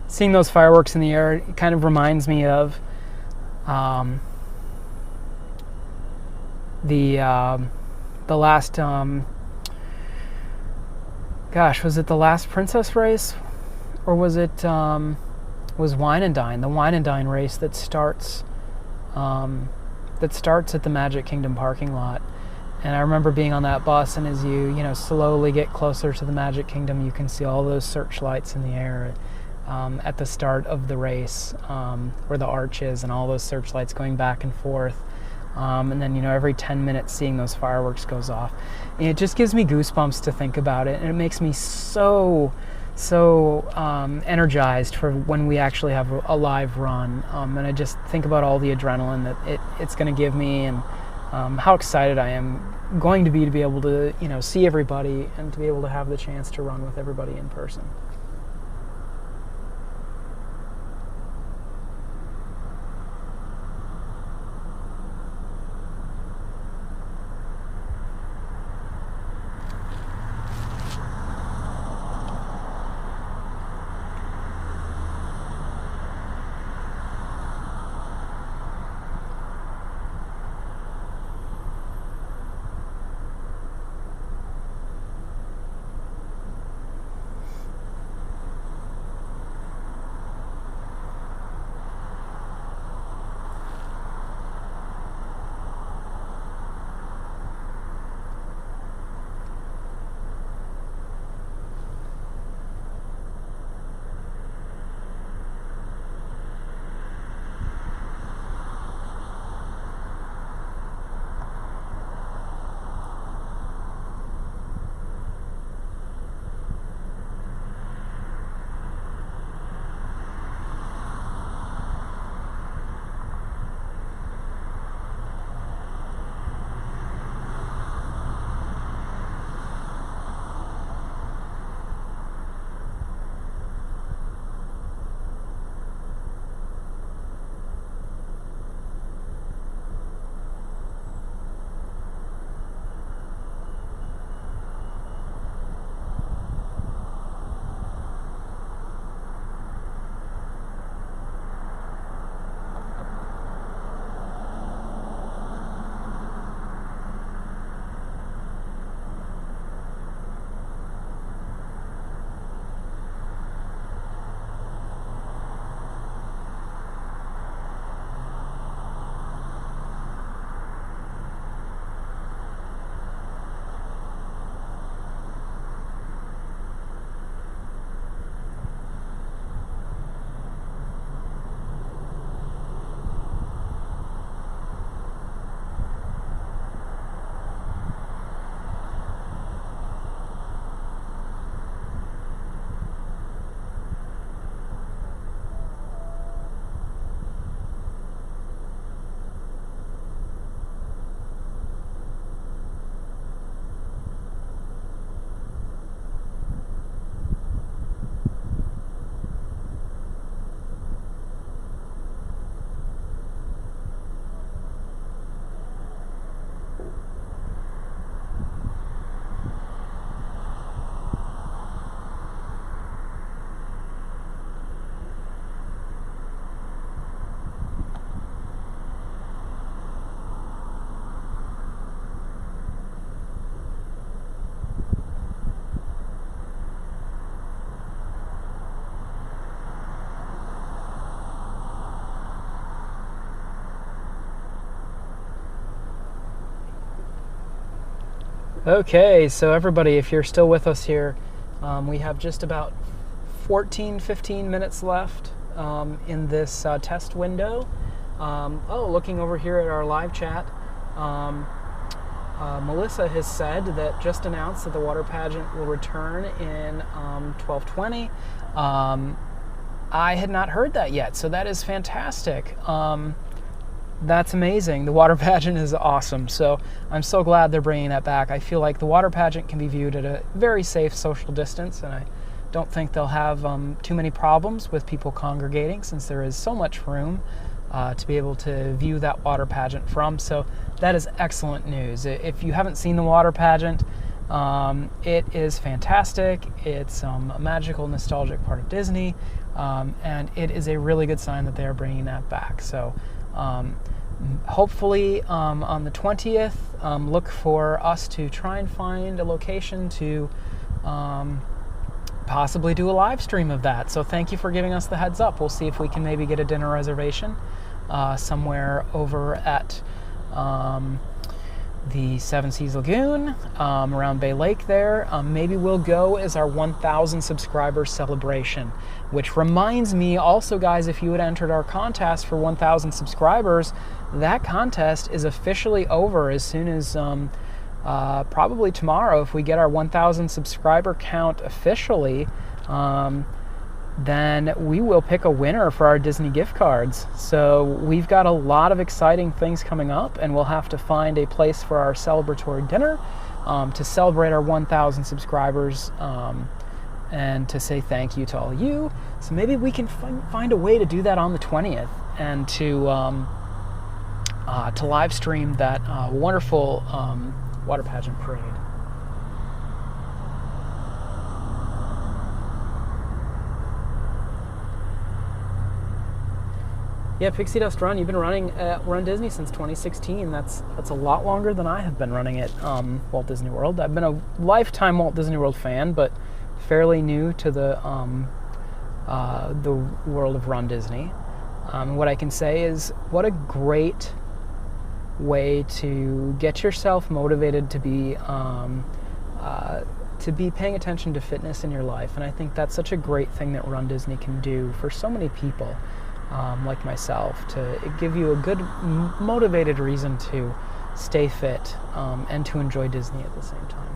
Seeing those fireworks in the air, it kind of reminds me of the last, gosh, was it the last Princess race? Or was it, was Wine and Dine, the Wine and Dine race that starts at the Magic Kingdom parking lot. And I remember being on that bus, and as you slowly get closer to the Magic Kingdom, you can see all those searchlights in the air. At the start of the race, where the arch is, and all those searchlights going back and forth, and then every 10 minutes seeing those fireworks goes off. And it just gives me goosebumps to think about it, and it makes me so energized for when we actually have a live run. And I just think about all the adrenaline that it's going to give me, and how excited I am going to be able to see everybody and to be able to have the chance to run with everybody in person. Okay, so everybody, if you're still with us here, we have just about 15 minutes left in this test window. Looking over here at our live chat, Melissa has said that just announced that the water pageant will return in 12/20. I had not heard that yet, so that is fantastic. That's amazing. The water pageant is awesome, so I'm so glad they're bringing that back. I feel like the water pageant can be viewed at a very safe social distance, and I don't think they'll have too many problems with people congregating, since there is so much room to be able to view that water pageant from. So that is excellent news. If you haven't seen the water pageant, it is fantastic. It's a magical, nostalgic part of Disney, and it is a really good sign that they are bringing that back. So hopefully on the 20th, look for us to try and find a location to possibly do a live stream of that. So thank you for giving us the heads up. We'll see if we can maybe get a dinner reservation somewhere over at the Seven Seas Lagoon, around Bay Lake there. Maybe we'll go as our 1,000 subscriber celebration, which reminds me also, guys, if you had entered our contest for 1,000 subscribers, that contest is officially over as soon as probably tomorrow. If we get our 1,000 subscriber count officially, then we will pick a winner for our Disney gift cards. So we've got a lot of exciting things coming up, and we'll have to find a place for our celebratory dinner to celebrate our 1,000 subscribers and to say thank you to all you. So maybe we can find a way to do that on the 20th and to live stream that wonderful water pageant parade. Yeah, Pixie Dust Run, you've been running at Run Disney since 2016. That's a lot longer than I have been running at Walt Disney World. I've been a lifetime Walt Disney World fan, but fairly new to the world of Run Disney. What I can say is, what a great way to get yourself motivated to be paying attention to fitness in your life. And I think that's such a great thing that Run Disney can do for so many people. Like myself, to give you a good motivated reason to stay fit and to enjoy Disney at the same time.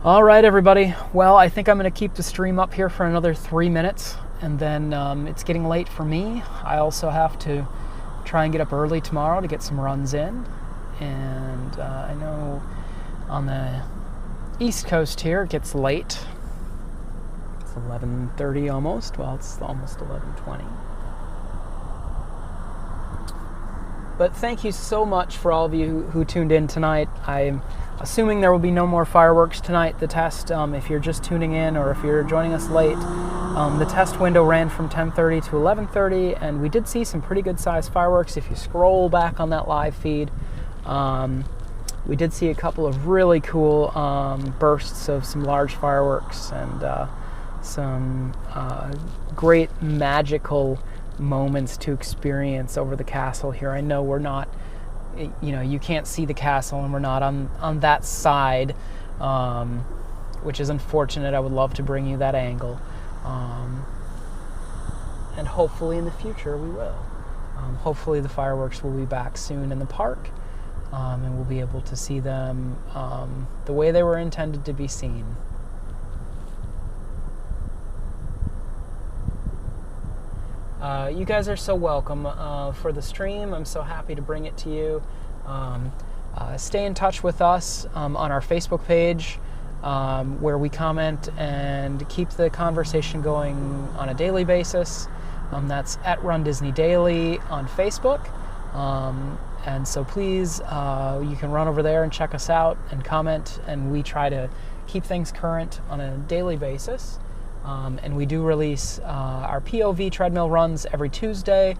All right, everybody. Well, I think I'm going to keep the stream up here for another 3 minutes, and then it's getting late for me. I also have to try and get up early tomorrow to get some runs in. And I know on the East Coast here it gets late. It's 11:30 almost. Well, it's almost 11:20. But thank you so much for all of you who tuned in tonight. I'm assuming there will be no more fireworks tonight. The test, if you're just tuning in or if you're joining us late, the test window ran from 10:30 to 11:30, and we did see some pretty good sized fireworks. If you scroll back on that live feed, we did see a couple of really cool bursts of some large fireworks and some great magical moments to experience over the castle here. I know we're not, you can't see the castle, and we're not on that side, which is unfortunate. I would love to bring you that angle, and hopefully in the future we will. Hopefully the fireworks will be back soon in the park, and we'll be able to see them the way they were intended to be seen. You guys are so welcome for the stream. I'm so happy to bring it to you. Stay in touch with us on our Facebook page, where we comment and keep the conversation going on a daily basis. That's at Run Disney Daily on Facebook. And so please, you can run over there and check us out and comment, and we try to keep things current on a daily basis. And we do release our POV treadmill runs every Tuesday.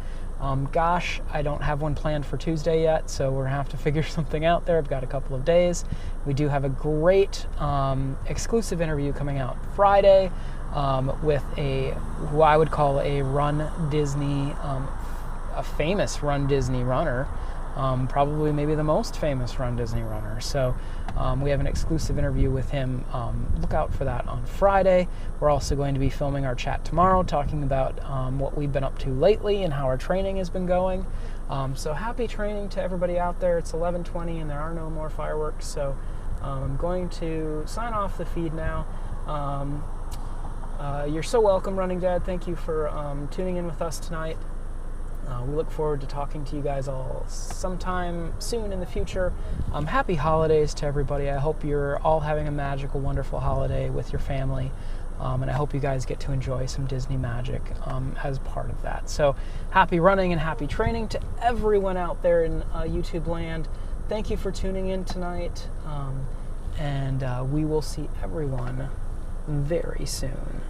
Gosh, I don't have one planned for Tuesday yet, so we're going to have to figure something out there. I've got a couple of days. We do have a great exclusive interview coming out Friday with who I would call a Run Disney, a famous Run Disney runner, probably maybe the most famous Run Disney runner. So we have an exclusive interview with him. Look out for that on Friday. We're also going to be filming our chat tomorrow, talking about what we've been up to lately and how our training has been going. So happy training to everybody out there. It's 11:20 and there are no more fireworks. So I'm going to sign off the feed now. You're so welcome, Running Dad. Thank you for tuning in with us tonight. We look forward to talking to you guys all sometime soon in the future. Happy holidays to everybody. I hope you're all having a magical, wonderful holiday with your family. And I hope you guys get to enjoy some Disney magic as part of that. So happy running and happy training to everyone out there in YouTube land. Thank you for tuning in tonight. And we will see everyone very soon.